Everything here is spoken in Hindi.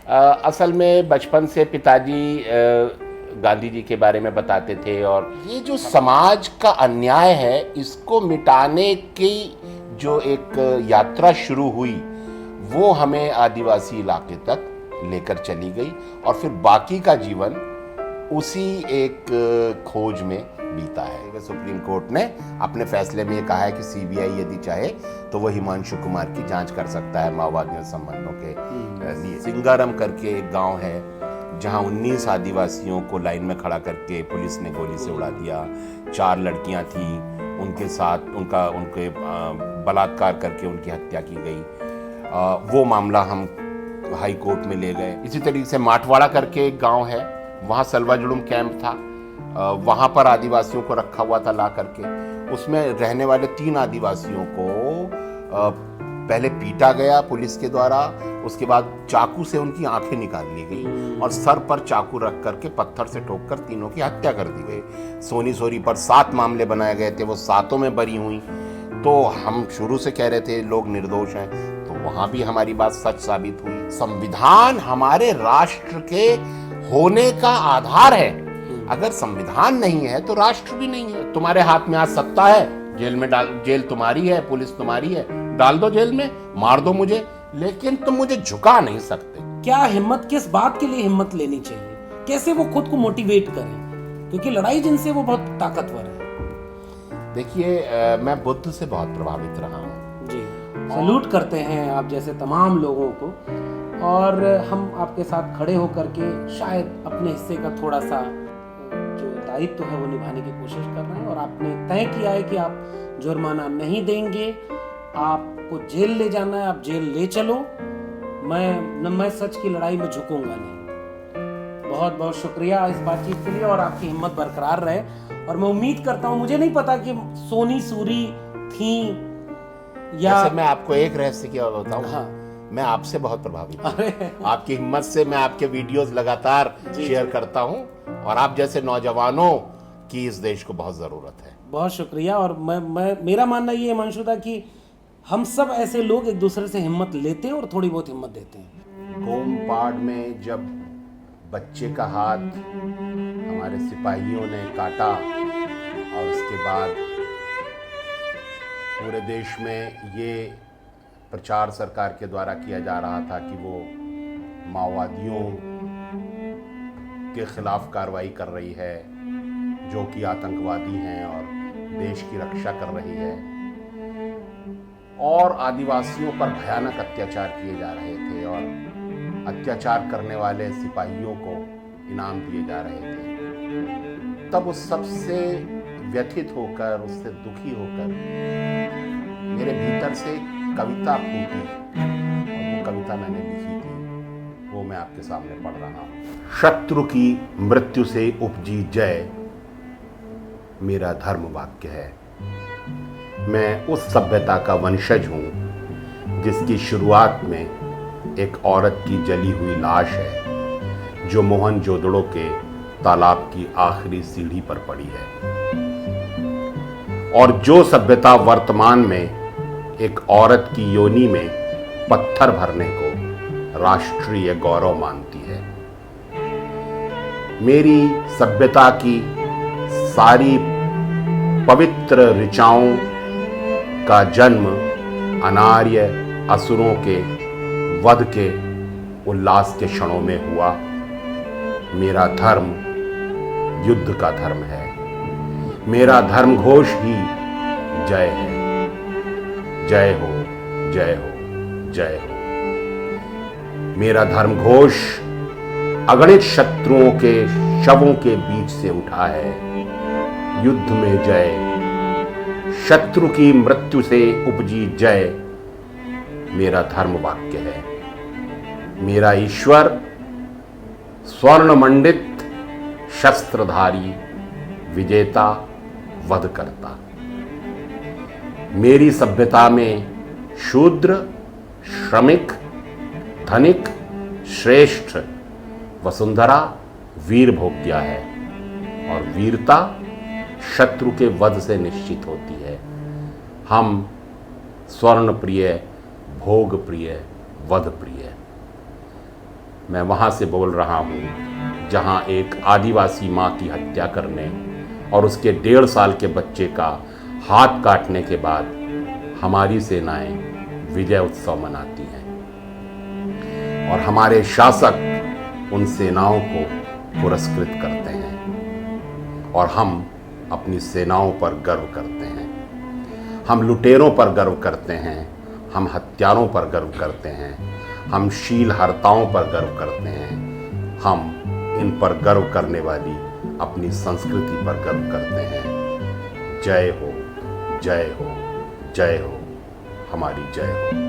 असल में बचपन से पिताजी गांधी जी के बारे में बताते थे, और ये जो समाज का अन्याय है इसको मिटाने की जो एक यात्रा शुरू हुई वो हमें आदिवासी इलाके तक लेकर चली गई, और फिर बाकी का जीवन उसी एक खोज में बीता है। सुप्रीम कोर्ट ने अपने फैसले में ये कहा है कि सीबीआई यदि चाहे तो वो हिमांशु कुमार की जांच कर सकता है माओवादियों संबंधों के लिए। सिंगारम करके एक गांव है जहां 19 आदिवासियों को लाइन में खड़ा करके पुलिस ने गोली से उड़ा दिया। 4 लड़कियां थी, उनके साथ उनके बलात्कार करके उनकी हत्या की गई। वो मामला हम हाई कोर्ट में ले गए। इसी तरीके से माटवाड़ा करके एक गांव है, वहाँ सलवाजुड़ुम कैंप था, वहाँ पर आदिवासियों को रखा हुआ था ला करके। उसमें रहने वाले 3 आदिवासियों को पहले पीटा गया पुलिस के द्वारा, उसके बाद चाकू से उनकी आंखें निकाल ली गई और सर पर चाकू रख करके पत्थर से ठोककर तीनों की हत्या कर दी गई। सोनी सोरी पर 7 मामले बनाए गए थे, वो 7 में बरी हुई। तो हम शुरू से कह रहे थे लोग निर्दोष हैं, तो वहाँ भी हमारी बात सच साबित हुई। संविधान हमारे राष्ट्र के होने का आधार है। अगर संविधान नहीं है तो राष्ट्र भी नहीं है। तुम्हारे हाथ में आज सत्ता है, जेल में डाल, जेल तुम्हारी है, पुलिस तुम्हारी है, डाल दो जेल में, मार दो मुझे, लेकिन तुम मुझे झुका नहीं सकते। क्या हिम्मत, किस बात के लिए हिम्मत लेनी चाहिए, कैसे वो खुद को मोटिवेट करें, क्योंकि लड़ाई जिनसे वो बहुत ताकतवर है। देखिए, मैं बुद्ध से बहुत प्रभावित रहा हूँ जी, सैल्यूट करते हैं आप जैसे तमाम लोगों को, और हम आपके साथ खड़े होकर के शायद अपने हिस्से का थोड़ा सा जो दायित्व है वो निभाने की कोशिश कर रहे हैं। और आपने तय किया है कि आप जुर्माना नहीं देंगे, आपको जेल ले जाना है, आप जेल ले चलो, मैं सच की लड़ाई में झुकूंगा नहीं। बहुत बहुत शुक्रिया इस बातचीत के लिए, और आपकी हिम्मत बरकरार रहे। और मैं उम्मीद करता हूँ, मुझे नहीं पता कि सोनी सूरी थी या मैं आपको एक रहस्य की बताऊं। हाँ, मैं आपसे बहुत प्रभावित हूं। आपकी हिम्मत से मैं आपके वीडियोस लगातार शेयर करता हूं, और आप जैसे नौजवानों की इस देश को बहुत जरूरत है। बहुत शुक्रिया। और मेरा मानना ये है हिमांशुदा कि हम सब ऐसे लोग एक दूसरे से हिम्मत लेते हैं और थोड़ी बहुत हिम्मत देते हैं। गोमपाड़ में जब बच्चे का हाथ हमारे सिपाहियों ने काटा, और उसके बाद पूरे देश में ये प्रचार सरकार के द्वारा किया जा रहा था कि वो माओवादियों के खिलाफ कार्रवाई कर रही है जो कि आतंकवादी हैं और देश की रक्षा कर रही है, और आदिवासियों पर भयानक अत्याचार किए जा रहे थे, और अत्याचार करने वाले सिपाहियों को इनाम दिए जा रहे थे, तब उस सब से व्यथित होकर, उससे दुखी होकर मेरे भीतर से कविता फूटी, और वो कविता मैंने लिखी थी, वो मैं आपके सामने पढ़ रहा हूँ। शत्रु की मृत्यु से उपजी जय मेरा धर्म वाक्य है। मैं उस सभ्यता का वंशज हूँ जिसकी शुरुआत में एक औरत की जली हुई लाश है जो मोहनजोदड़ो के तालाब की आखिरी सीढ़ी पर पड़ी है, और जो सभ्यता वर्तमान में एक औरत की योनि में पत्थर भरने को राष्ट्रीय गौरव मानती है। मेरी सभ्यता की सारी पवित्र ऋचाओं का जन्म अनार्य असुरों के वध के उल्लास के क्षणों में हुआ। मेरा धर्म युद्ध का धर्म है, मेरा धर्म घोष ही जय है। जय हो, जय हो, जय हो। मेरा धर्म घोष अगणित शत्रुओं के शवों के बीच से उठा है। युद्ध में जय, शत्रु की मृत्यु से उपजी जय मेरा धर्म वाक्य है। मेरा ईश्वर स्वर्ण मंडित शस्त्रधारी विजेता वध करता। मेरी सभ्यता में शूद्र, श्रमिक, धनिक, श्रेष्ठ, वसुंधरा वीर भोग्या है, और वीरता शत्रु के वध से निश्चित होती है। हम स्वर्ण प्रिय, भोग प्रिय, वध प्रिय। मैं वहाँ से बोल रहा हूँ जहाँ एक आदिवासी माँ की हत्या करने और उसके 1.5 साल के बच्चे का हाथ काटने के बाद हमारी सेनाएं विजय उत्सव मनाती हैं और हमारे शासक उन सेनाओं को पुरस्कृत करते हैं और हम अपनी सेनाओं पर गर्व करते हैं। हम लुटेरों पर गर्व करते हैं, हम हत्यारों पर गर्व करते हैं, हम शीलहर्ताओं पर गर्व करते हैं, हम इन पर गर्व करने वाली अपनी संस्कृति पर गर्व करते हैं। जय हो, जय हो, जय हो, हमारी जय हो।